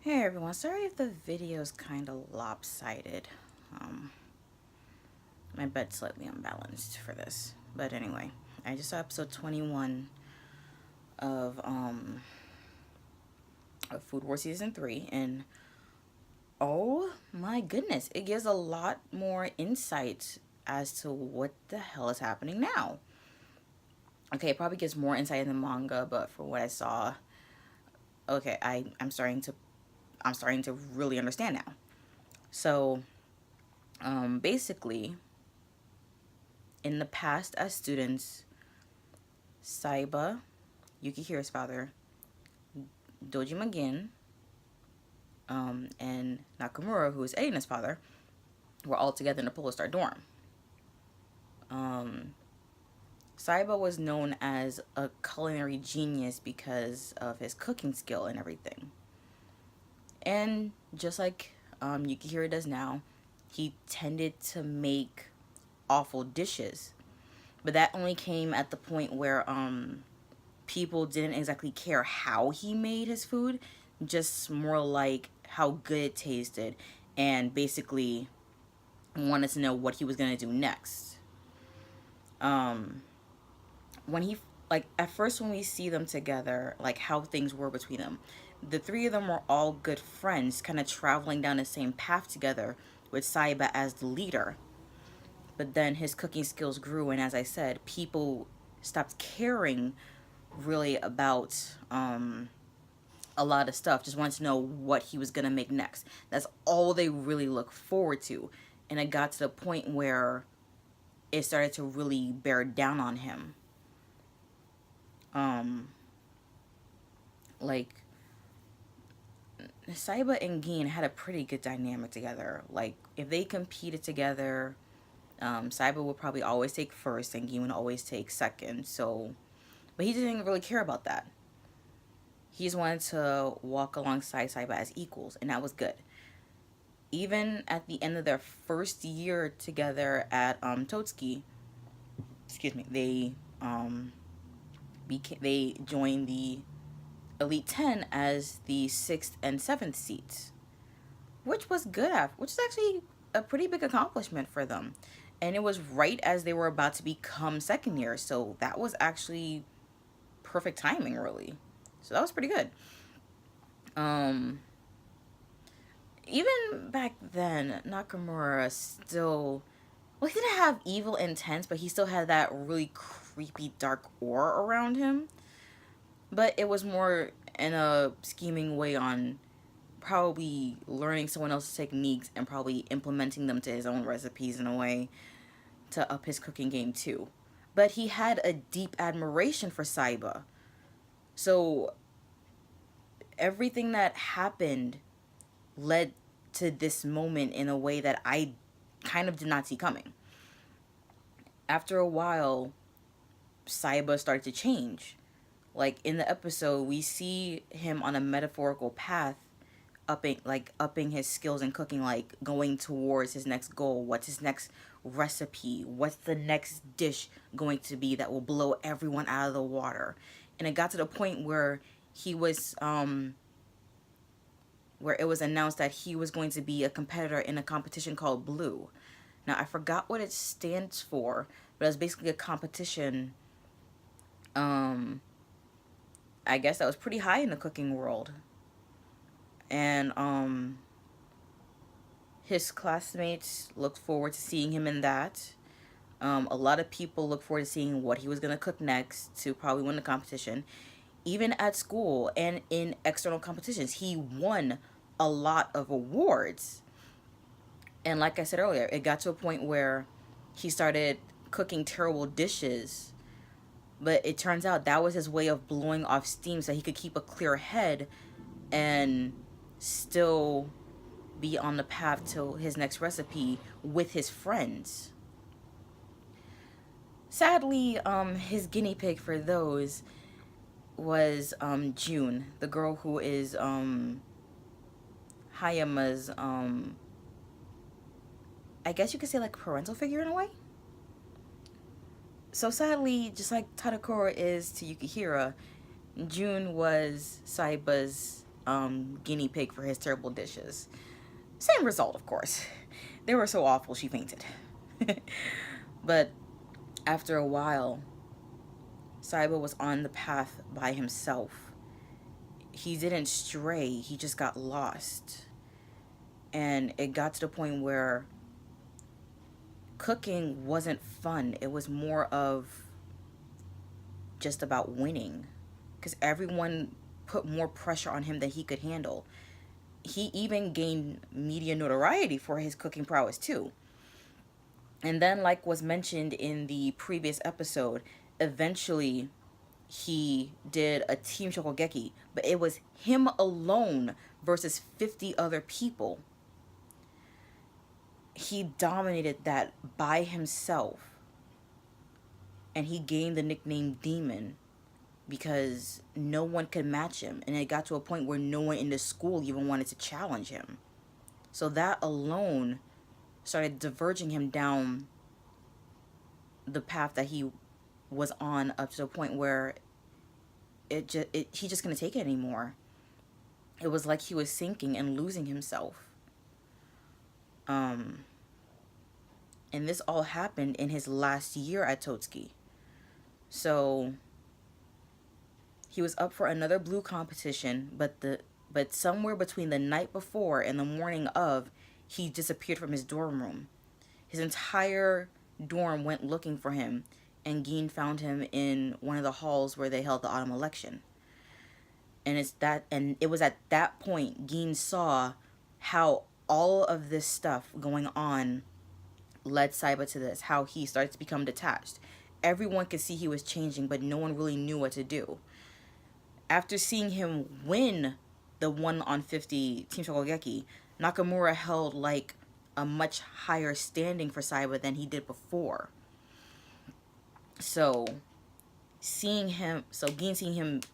Hey everyone, sorry if the video's kind of lopsided. Um, my bed's slightly unbalanced for this. But anyway, I just saw episode 21 of Food War Season 3, and oh my goodness, it gives a lot more insight as to what the hell is happening now. Okay, it probably gives more insight in the manga, but for what I saw, okay, I'm starting to really understand now. So basically, in the past, as students, Saiba, Yukihira's father, Dojima Gin, and Nakamura, who is Eina's father, were all together in the Polar Star dorm. Saiba was known as a culinary genius because of his cooking skill and everything. And just like Yukihira does now, he tended to make awful dishes. But that only came at the point where people didn't exactly care how he made his food, just more like how good it tasted, and basically wanted to know what he was going to do next. When he, like, at first when we see them together, like how things were between them, the three of them were all good friends, kind of traveling down the same path together, with Saiba as the leader. But then his cooking skills grew, and as I said, people stopped caring really about a lot of stuff. Just wanted to know what he was gonna make next. That's all they really look forward to. And it got to the point where it started to really bear down on him. Like, Saiba and Gin had a pretty good dynamic together. Like, if they competed together, Saiba would probably always take first and Gin would always take second. So, but he didn't really care about that. He just wanted to walk alongside Saiba as equals, and that was good. Even at the end of their first year together at Totesuki, they joined the Elite 10 as the 6th and 7th seats, which was good, which is actually a pretty big accomplishment for them. And it was right as they were about to become second year, so that was actually perfect timing, really. So that was pretty good. Even back then, Nakamura still, well, he didn't have evil intents, but he still had that really creepy dark aura around him. But it was more in a scheming way on probably learning someone else's techniques and probably implementing them to his own recipes in a way to up his cooking game too. But he had a deep admiration for Saiba. So everything that happened led to this moment in a way that I kind of did not see coming. After a while, Saiba started to change. Like in the episode, we see him on a metaphorical path, upping his skills in cooking, like going towards his next goal. What's his next recipe? What's the next dish going to be that will blow everyone out of the water? And it got to the point where he was where it was announced that he was going to be a competitor in a competition called Blue. Now, I forgot what it stands for, but it was basically a competition, I guess that was pretty high in the cooking world. And his classmates looked forward to seeing him in that. A lot of people look forward to seeing what he was going to cook next to probably win the competition. Even at school and in external competitions, he won a lot of awards. And like I said earlier, it got to a point where he started cooking terrible dishes. But it turns out that was his way of blowing off steam so he could keep a clear head and still be on the path to his next recipe with his friends. Sadly, his guinea pig for those was June, the girl who is Hayama's I guess you could say like parental figure in a way. So sadly, just like Todakoro is to Yukihira, June was Saiba's guinea pig for his terrible dishes. Same result, of course. They were so awful she fainted. But after a while, Saiba was on the path by himself. He didn't stray, he just got lost. And it got to the point where cooking wasn't fun. It was more of just about winning. Because everyone put more pressure on him than he could handle. He even gained media notoriety for his cooking prowess too. And then, like was mentioned in the previous episode, eventually he did a team shokugeki, but it was him alone versus 50 other people. He dominated that by himself. And he gained the nickname Demon because no one could match him. And it got to a point where no one in the school even wanted to challenge him. So that alone started diverging him down the path that he was on, up to the point where he just couldn't take it anymore. It was like he was sinking and losing himself. And this all happened in his last year at Totesuki. So he was up for another blue competition, but somewhere between the night before and the morning of, he disappeared from his dorm room. His entire dorm went looking for him, and Gin found him in one of the halls where they held the autumn election. And it was at that point Gin saw how all of this stuff going on led Saiba to this, how he started to become detached. Everyone could see he was changing, but no one really knew what to do. After seeing him win the 1-on-50 Team Shokugeki, Nakamura held like a much higher standing for Saiba than he did before. So Gin seeing him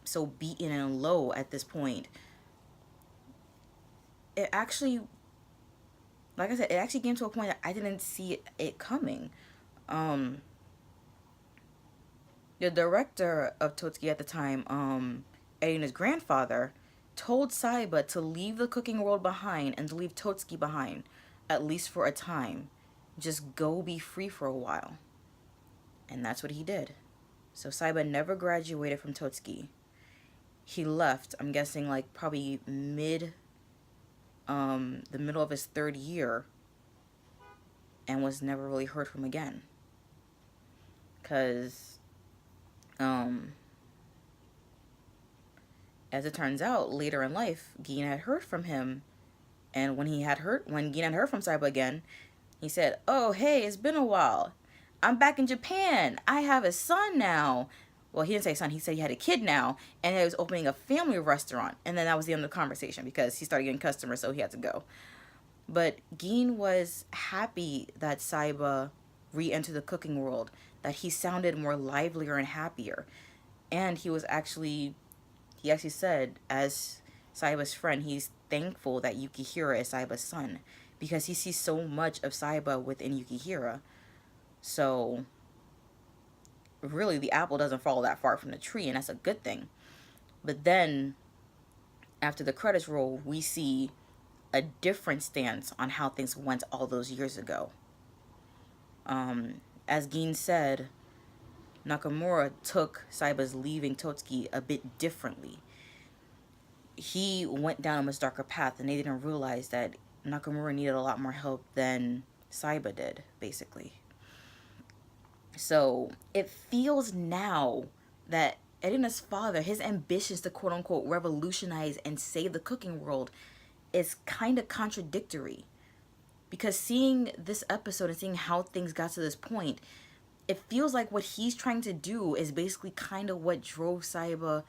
so beaten and low at this point, it actually, like I said, it actually came to a point that I didn't see it coming. The director of Totesuki at the time, Erina's grandfather, told Saiba to leave the cooking world behind and to leave Totesuki behind, at least for a time. Just go be free for a while. And that's what he did. So Saiba never graduated from Totesuki. He left, I'm guessing like probably the middle of his third year, and was never really heard from again. Because as it turns out, later in life, Gin had heard from him. And when Gin had heard from Saiba again, he said, "Oh, hey, it's been a while. I'm back in Japan. I have a son now." Well, he didn't say son. He said he had a kid now. And he was opening a family restaurant. And then that was the end of the conversation because he started getting customers, so he had to go. But Gin was happy that Saiba re-entered the cooking world, that he sounded more livelier and happier. And he actually said, as Saiba's friend, he's thankful that Yukihira is Saiba's son, because he sees so much of Saiba within Yukihira. So really, the apple doesn't fall that far from the tree, and that's a good thing. But then after the credits roll, we see a different stance on how things went all those years ago. As Gin said, Nakamura took Saiba's leaving Totesuki a bit differently. He went down a much darker path, and they didn't realize that Nakamura needed a lot more help than Saiba did, basically. So it feels now that Erina's father, his ambitions to quote-unquote revolutionize and save the cooking world, is kind of contradictory. Because seeing this episode and seeing how things got to this point, it feels like what he's trying to do is basically kind of what drove Saiba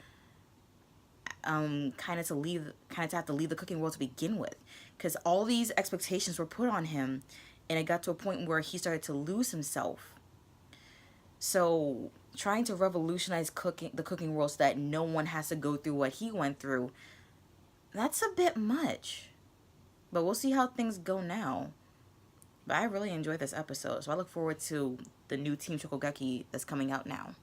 kind of to have to leave the cooking world to begin with. Because all these expectations were put on him, and it got to a point where he started to lose himself. So trying to revolutionize the cooking world so that no one has to go through what he went through, that's a bit much. But we'll see how things go now. But I really enjoyed this episode, so I look forward to the new Team Shokugeki that's coming out now.